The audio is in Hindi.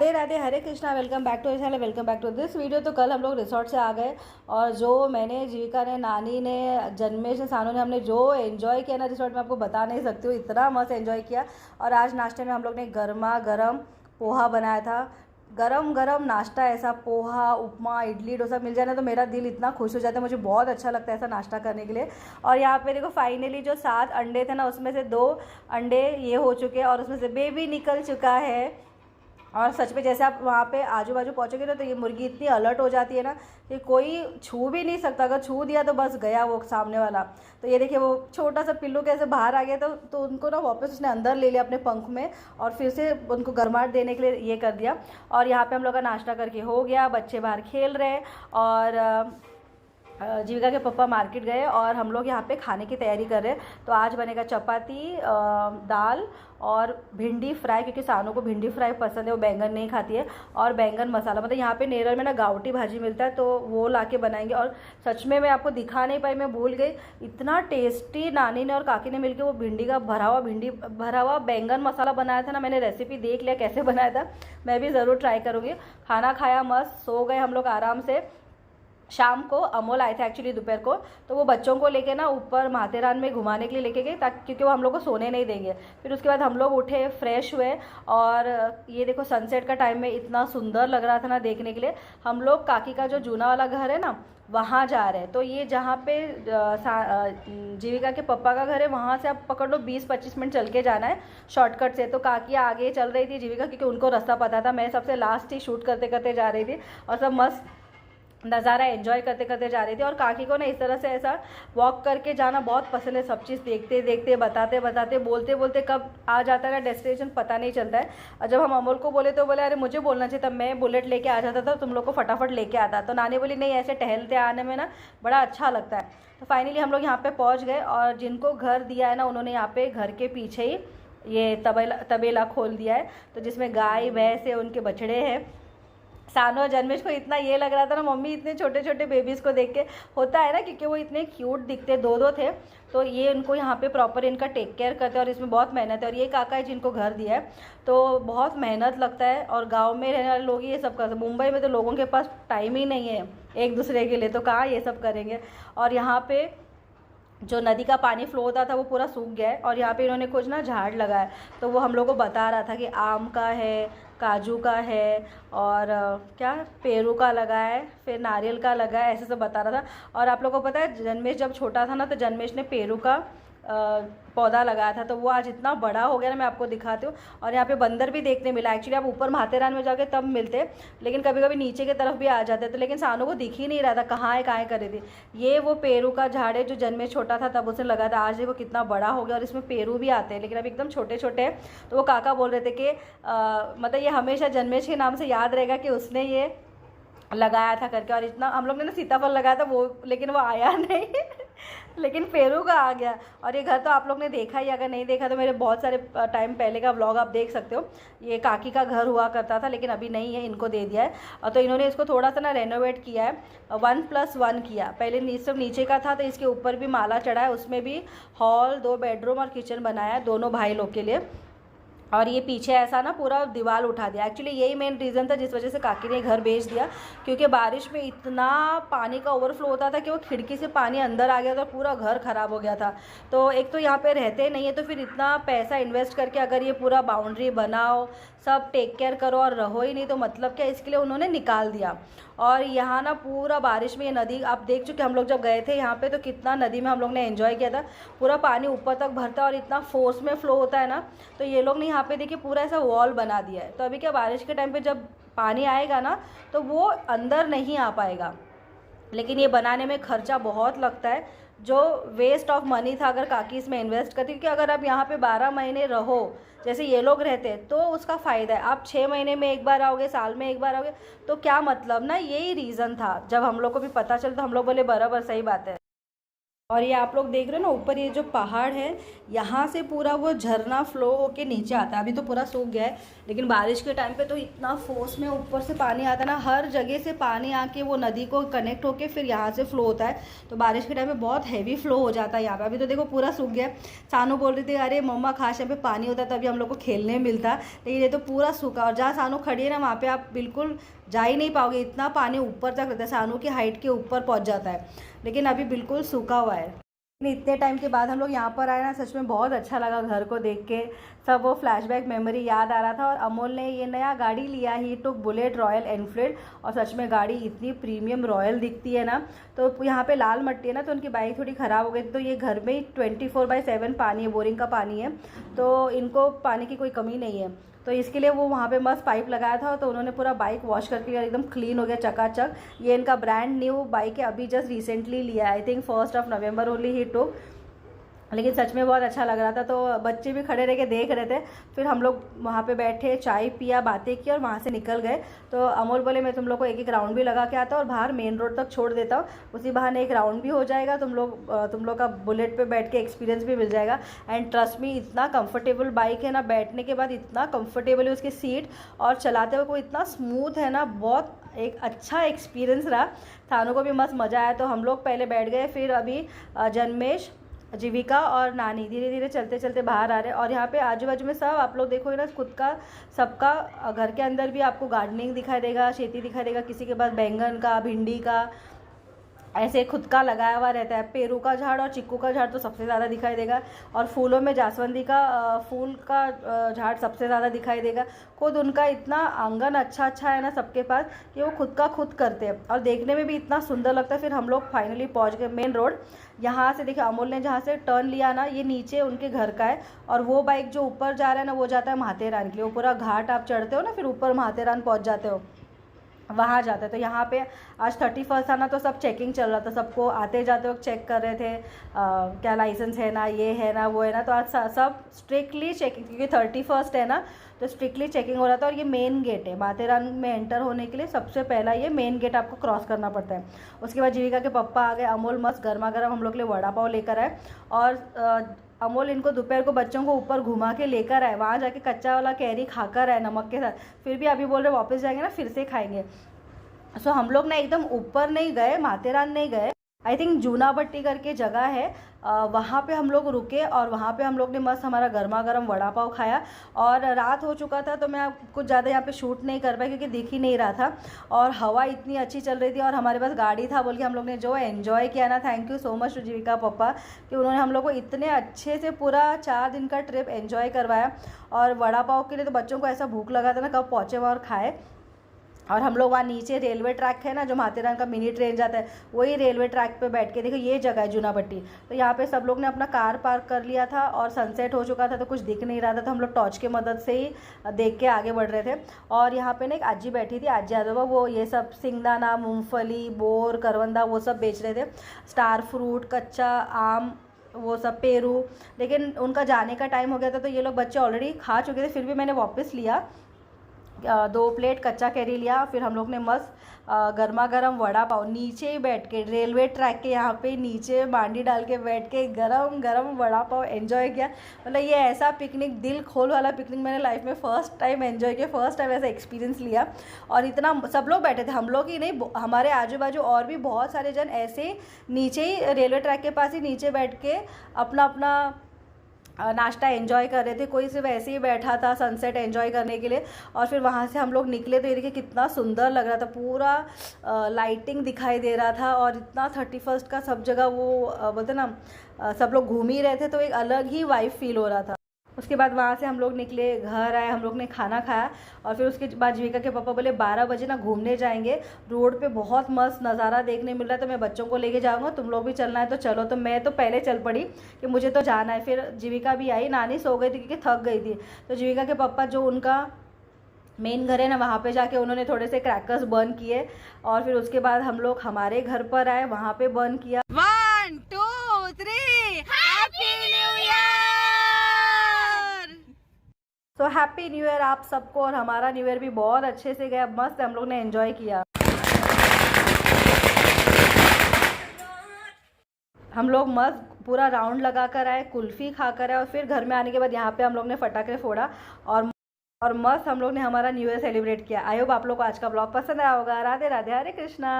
Radhe Radhe, Hare Krishna. Welcome back to channel, welcome back to this video. तो कल हम लोग रिसोर्ट से आ गए और जो मैंने, जीविका ने, नानी ने, जन्मेश ने, सानू ने, हमने जो एंजॉय किया ना रिसोर्ट में, आपको बता नहीं सकती हूँ। इतना मस्त एंजॉय किया। और आज नाश्ते में हम लोग ने गर्मा गर्म पोहा बनाया था। गरम गरम नाश्ता, ऐसा पोहा, उपमा, इडली, डोसा मिल जाए ना तो मेरा दिल इतना खुश हो जाता है। मुझे बहुत अच्छा लगता है ऐसा नाश्ता करने के लिए। और यहाँ पे देखो, फाइनली जो 7 अंडे थे ना, उसमें से 2 अंडे ये हो चुके हैं और उसमें से बेबी निकल चुका है। और सच में जैसे आप वहाँ पे आजू बाजू पहुँचोगे ना तो ये मुर्गी इतनी अलर्ट हो जाती है ना कि कोई छू भी नहीं सकता। अगर छू दिया तो बस गया वो सामने वाला। तो ये देखिए, वो छोटा सा पिल्लू कैसे बाहर आ गया। तो उनको ना वापस उसने अंदर ले लिया अपने पंख में और फिर से उनको गर्माहट देने के लिए ये कर दिया। और यहाँ पे हम लोग का नाश्ता करके हो गया, बच्चे बाहर खेल रहे हैं और जीविका के पापा मार्केट गए और हम लोग यहाँ पे खाने की तैयारी कर रहे हैं। तो आज बनेगा चपाती, दाल और भिंडी फ्राई, क्योंकि सानू को भिंडी फ्राई पसंद है, वो बैंगन नहीं खाती है। और बैंगन मसाला, मतलब यहाँ पे नेरल में ना गावटी भाजी मिलता है, तो वो लाके बनाएंगे। और सच में मैं आपको दिखा नहीं पाई, मैं भूल गई। इतना टेस्टी नानी ने और काकी ने मिलकर वो भिंडी का भरा हुआ बैंगन मसाला बनाया था ना। मैंने रेसिपी देख लिया कैसे बनाया था, मैं भी ज़रूर ट्राई करूँगी। खाना खाया, मस्त सो गए हम लोग आराम से। शाम को अमोल आए थे एक्चुअली दोपहर को, तो वो बच्चों को लेके ना ऊपर माथेरान में घुमाने के लिए लेके गए, ताकि क्योंकि वो हम लोग को सोने नहीं देंगे। फिर उसके बाद हम लोग उठे, फ्रेश हुए और ये देखो सनसेट का टाइम में इतना सुंदर लग रहा था ना देखने के लिए। हम लोग काकी का जो जूना वाला घर है ना, वहाँ जा रहे हैं। तो ये जहाँ पे जीविका के पापा का घर है, वहाँ से आप पकड़ लो 20-25 मिनट चल के जाना है शॉर्टकट से। तो काकी आगे चल रही थी, जीविका, क्योंकि उनको रास्ता पता था। मैं सबसे लास्ट ही शूट करते करते जा रही थी और सब मस्त नज़ारा एंजॉय करते करते जा रही थी। और काकी को ना इस तरह से ऐसा वॉक करके जाना बहुत पसंद है। सब चीज़ देखते देखते, बताते बताते, बोलते बोलते कब आ जाता है ना डेस्टिनेशन पता नहीं चलता है। और जब हम अमोल को बोले तो बोले अरे मुझे बोलना चाहिए, तब मैं बुलेट लेके आ जाता था, तुम लोग को फटाफट लेके आता। तो नानी बोली नहीं, ऐसे टहलते आने में ना बड़ा अच्छा लगता है। तो फाइनली हम लोग यहाँ पर पहुँच गए और जिनको घर दिया है ना, उन्होंने यहाँ पर घर के पीछे ही ये तबेला खोल दिया है। तो जिसमें गाय भैंस है, उनके बछड़े हैं। सानू और जन्मेश को इतना ये लग रहा था ना, मम्मी इतने छोटे छोटे बेबीज़ को देख के, होता है ना, क्योंकि वो इतने क्यूट दिखते, 2-2 थे। तो ये उनको यहाँ पे प्रॉपर इनका टेक केयर करते हैं और इसमें बहुत मेहनत है। और ये काका है जिनको घर दिया है, तो बहुत मेहनत लगता है। और गांव में रहने वाले लोग ये सब करते हैं। मुंबई में तो लोगों के पास टाइम ही नहीं है एक दूसरे के लिए, तो कहाँ ये सब करेंगे। और यहाँ पे जो नदी का पानी फ्लो होता था वो पूरा सूख गया है और यहाँ पे इन्होंने कुछ ना झाड़ लगाया। तो वो हम लोग को बता रहा था कि आम का है, काजू का है और क्या पेरू का लगा है, फिर नारियल का लगा है, ऐसे सब बता रहा था। और आप लोग को पता है, जन्मेश जब छोटा था ना तो जन्मेश ने पेरू का पौधा लगाया था। तो वो आज इतना बड़ा हो गया ना, मैं आपको दिखाती हूँ। और यहाँ पे बंदर भी देखने मिला। एक्चुअली आप ऊपर माथेरान में जाके तब मिलते, लेकिन कभी कभी नीचे की तरफ भी आ जाते थे। लेकिन सानू को दिख ही नहीं रहा था कहाँ है कर रही थी। ये वो पेरू का झाड़ है जो जन्मेश छोटा था तब उसने लगाया था। आज वो कितना बड़ा हो गया और इसमें पेरू भी आते हैं, लेकिन अभी एकदम छोटे छोटे हैं। तो वो काका बोल रहे थे कि मतलब ये हमेशा जन्मेश के नाम से याद रहेगा कि उसने ये लगाया था करके। और इतना हम लोग ने ना सीताफल लगाया था वो, लेकिन वो आया नहीं लेकिन पेरू का आ गया। और ये घर तो आप लोग ने देखा ही, अगर नहीं देखा तो मेरे बहुत सारे टाइम पहले का व्लॉग आप देख सकते हो। ये काकी का घर हुआ करता था, लेकिन अभी नहीं है, इनको दे दिया है। तो इन्होंने इसको थोड़ा सा ना रेनोवेट किया है, 1+1 किया। पहले सिर्फ नीचे का था, तो इसके ऊपर भी माला चढ़ा है। उसमें भी हॉल, 2 बेडरूम और किचन बनाया है दोनों भाई लोग के लिए। और ये पीछे ऐसा ना पूरा दीवार उठा दिया। एक्चुअली यही मेन रीज़न था जिस वजह से काकी ने घर बेच दिया, क्योंकि बारिश में इतना पानी का ओवरफ्लो होता था कि वो खिड़की से पानी अंदर आ गया था, पूरा घर ख़राब हो गया था। तो एक तो यहाँ पे रहते नहीं है, तो फिर इतना पैसा इन्वेस्ट करके अगर ये पूरा बाउंड्री बनाओ, सब टेक केयर करो और रहो ही नहीं, तो मतलब क्या, इसके लिए उन्होंने निकाल दिया। और यहाँ ना पूरा बारिश में ये नदी आप देख चुके, हम लोग जब गए थे यहाँ पे तो कितना नदी में हम लोग ने एंजॉय किया था। पूरा पानी ऊपर तक भरता है और इतना फोर्स में फ्लो होता है ना। तो ये लोग ने यहाँ पे देखिए पूरा ऐसा वॉल बना दिया है। तो अभी क्या, बारिश के टाइम पे जब पानी आएगा ना तो वो अंदर नहीं आ पाएगा। लेकिन ये बनाने में खर्चा बहुत लगता है, जो वेस्ट ऑफ मनी था अगर काकी इसमें इन्वेस्ट करती। क्योंकि अगर आप यहाँ पे 12 महीने रहो जैसे ये लोग रहते हैं तो उसका फ़ायदा है। आप 6 महीने में एक बार आओगे, साल में एक बार आओगे, तो क्या मतलब ना। यही रीज़न था, जब हम लोग को भी पता चला तो हम लोग बोले बराबर सही बात है। और ये आप लोग देख रहे हो ना ऊपर ये जो पहाड़ है, यहाँ से पूरा वो झरना फ्लो होके नीचे आता है। अभी तो पूरा सूख गया है, लेकिन बारिश के टाइम पे तो इतना फोर्स में ऊपर से पानी आता है ना, हर जगह से पानी आके वो नदी को कनेक्ट होके फिर यहाँ से फ्लो होता है। तो बारिश के टाइम पे बहुत हैवी फ्लो हो जाता है यहाँ पे। अभी तो देखो पूरा सूख गया है। सानू बोल रही थी अरे मम्मा खास यहाँ पे पानी होता है तभी हम लोग को खेलने मिलता, लेकिन ये तो पूरा सूखा। और जहाँ सानू खड़ी है ना वहाँ पर आप बिल्कुल जा ही नहीं पाओगे, इतना पानी ऊपर तक रहता है, सानू की हाइट के ऊपर पहुँच जाता है। लेकिन अभी बिल्कुल सूखा हुआ है। इतने टाइम के बाद हम लोग यहाँ पर आए ना, सच में बहुत अच्छा लगा घर को देख के। सब वो फ्लैशबैक मेमोरी याद आ रहा था। और अमोल ने ये नया गाड़ी लिया, ही टुक बुलेट रॉयल एनफील्ड। और सच में गाड़ी इतनी प्रीमियम रॉयल दिखती है ना। तो यहाँ पे लाल मट्टी है ना, तो उनकी बाइक थोड़ी ख़राब हो गई थी। तो ये घर में ही 24/7 पानी है, बोरिंग का पानी है, तो इनको पानी की कोई कमी नहीं है। तो इसके लिए वो वहाँ पे मस्त पाइप लगाया था, तो उन्होंने पूरा बाइक वॉश करके एकदम क्लीन हो गया चकाचक। ये इनका ब्रांड न्यू बाइक है, अभी जस्ट रिसेंटली लिया, आई थिंक 1 नवंबर ओनली ही टुक। लेकिन सच में बहुत अच्छा लग रहा था। तो बच्चे भी खड़े रह के देख रहे थे। फिर हम लोग वहाँ पे बैठे, चाय पिया, बातें की और वहाँ से निकल गए। तो अमोल बोले मैं तुम लोग को एक राउंड भी लगा के आता हूँ और बाहर मेन रोड तक छोड़ देता हूँ, उसी बहाने एक राउंड भी हो जाएगा, तुम लोग का बुलेट पे बैठ के एक्सपीरियंस भी मिल जाएगा। एंड ट्रस्ट मी, इतना कंफर्टेबल बाइक है ना, बैठने के बाद इतना कंफर्टेबल है उसकी सीट, और चलाते हुए कोई इतना स्मूथ है ना, बहुत एक अच्छा एक्सपीरियंस रहा। थानों को भी मस्त मज़ा आया। तो हम लोग पहले बैठ गए, फिर अभी जन्मेश, जीविका और नानी धीरे धीरे चलते चलते बाहर आ रहे हैं। और यहाँ पे आजू बाजू में सब आप लोग देखोगे ना, खुद का सबका घर के अंदर भी आपको गार्डनिंग दिखाई देगा, खेती दिखाई देगा, किसी के पास बैंगन का, भिंडी का, ऐसे खुद का लगाया हुआ रहता है। पेरू का झाड़ और चिक्कू का झाड़ तो सबसे ज़्यादा दिखाई देगा। और फूलों में जासवंदी का फूल का झाड़ सबसे ज़्यादा दिखाई देगा। खुद उनका इतना आंगन अच्छा है ना सबके पास, कि वो खुद का खुद करते हैं और देखने में भी इतना सुंदर लगता है। फिर हम लोग फाइनली पहुंच गए मेन रोड। यहाँ से देखिए अमोल ने जहाँ से टर्न लिया ना, ये नीचे उनके घर का है। और वो बाइक जो ऊपर जा रहा है ना, वो जाता है माथेरान के लिए। वो पूरा घाट आप चढ़ते हो ना, फिर ऊपर माथेरान पहुँच जाते हो, वहाँ जाता है। तो यहाँ पे आज 31 था ना, तो सब चेकिंग चल रहा था, सबको आते जाते वक्त चेक कर रहे थे क्या लाइसेंस है ना, ये है ना, वो है ना। तो आज सब स्ट्रिक्टली चेकिंग, क्योंकि 31 है ना, तो स्ट्रिक्टली चेकिंग हो रहा था। और ये मेन गेट है माथेरान में एंटर होने के लिए, सबसे पहला ये मेन गेट आपको क्रॉस करना पड़ता है। उसके बाद जीविका के पप्पा आ गए। अमोल मस्त गर्मा गर्म हम लोग के लिए वड़ा पाव लेकर आए। और अमोल इनको दोपहर को बच्चों को ऊपर घुमा के लेकर आए, वहाँ जाके कच्चा वाला कैरी खाकर आए नमक के साथ। फिर भी अभी बोल रहे वापस जाएंगे ना, फिर से खाएंगे। सो हम लोग ना एकदम ऊपर नहीं गए, माथेरान नहीं गए, आई थिंक जूना भट्टी करके जगह है, वहाँ पे हम लोग रुके। और वहाँ पे हम लोग ने मस्त हमारा गर्मा गर्म वड़ा पाव खाया। और रात हो चुका था, तो मैं कुछ ज़्यादा यहाँ पे शूट नहीं कर पाई, क्योंकि दिख ही नहीं रहा था। और हवा इतनी अच्छी चल रही थी, और हमारे पास गाड़ी था बोल के हम लोग ने जो एन्जॉय किया ना, thank you so much to Jeevika पप्पा, कि उन्होंने हम लोग को इतने अच्छे से पूरा 4 दिन का ट्रिप एन्जॉय करवाया। और वड़ा पाव के लिए तो बच्चों को ऐसा भूख लगा था ना, कब पहुँचे वहाँ और खाए। और हम लोग वहाँ नीचे रेलवे ट्रैक है ना, जो माथेरान का मिनी ट्रेन जाता है, वही रेलवे ट्रैक पे बैठ के देखो, ये जगह है जूना भट्टी। तो यहाँ पे सब लोग ने अपना कार पार्क कर लिया था, और सनसेट हो चुका था तो कुछ दिख नहीं रहा था, तो हम लोग टॉर्च की मदद से ही देख के आगे बढ़ रहे थे। और यहाँ पे ना एक आजी बैठी थी, आजी आजोबा, वो ये सब सिंगदाना, मूँगफली, बोर, करवंदा, वो सब बेच रहे थे। स्टार फ्रूट, कच्चा आम, वो सब पेरू। लेकिन उनका जाने का टाइम हो गया था, तो ये लोग बच्चे ऑलरेडी खा चुके थे। फिर भी मैंने वापस लिया, 2 प्लेट कच्चा कैरी लिया। फिर हम लोग ने मस्त गर्मा गर्म वड़ा पाव नीचे ही बैठ के, रेलवे ट्रैक के यहाँ पे नीचे बांडी डाल के बैठ के गरम गरम वड़ा पाव एंजॉय किया। मतलब ये ऐसा पिकनिक, दिल खोल वाला पिकनिक मैंने लाइफ में फ़र्स्ट टाइम एंजॉय किया, फ़र्स्ट टाइम ऐसा एक्सपीरियंस लिया। और इतना सब लोग बैठे थे, हम लोग ही नहीं, हमारे आजू बाजू और भी बहुत सारे जन ऐसे नीचे ही रेलवे ट्रैक के पास ही नीचे बैठ के अपना अपना नाश्ता एंजॉय कर रहे थे। कोई सिर्फ ऐसे ही बैठा था सनसेट एंजॉय करने के लिए। और फिर वहाँ से हम लोग निकले, तो ये देखिए कितना सुंदर लग रहा था, पूरा लाइटिंग दिखाई दे रहा था। और इतना 31 का सब जगह वो बोलते ना, सब लोग घूम ही रहे थे, तो एक अलग ही वाइब फील हो रहा था। उसके बाद वहाँ से हम लोग निकले, घर आए, हम लोग ने खाना खाया। और फिर उसके बाद जीविका के पापा बोले 12 बजे ना घूमने जाएंगे, रोड पे बहुत मस्त नज़ारा देखने मिल रहा है, तो मैं बच्चों को लेके जाऊँगा, तुम लोग भी चलना है तो चलो। तो मैं तो पहले चल पड़ी कि मुझे तो जाना है। फिर जीविका भी आई, नानी सो गई थी क्योंकि थक गई थी। तो जीविका के पापा, जो उनका मेन घर है ना, वहाँ पे जाके उन्होंने थोड़े से क्रैकर्स बर्न किए। और फिर उसके बाद हम लोग हमारे घर पर आए, वहाँ पे बर्न किया। 1 2 3 हैप्पी न्यू ईयर। तो हैप्पी न्यू ईयर आप सबको। और हमारा न्यू ईयर भी बहुत अच्छे से गया, मस्त हम लोग ने एंजॉय किया। हम लोग मस्त पूरा राउंड लगा कर आए, कुल्फ़ी खा कर आए, और फिर घर में आने के बाद यहाँ पे हम लोग ने फटाखे फोड़ा और मस्त हम लोग ने हमारा न्यू ईयर सेलिब्रेट किया। आई होप आप लोग को आज का ब्लॉग पसंद आया होगा। राधे राधे, हरे कृष्णा।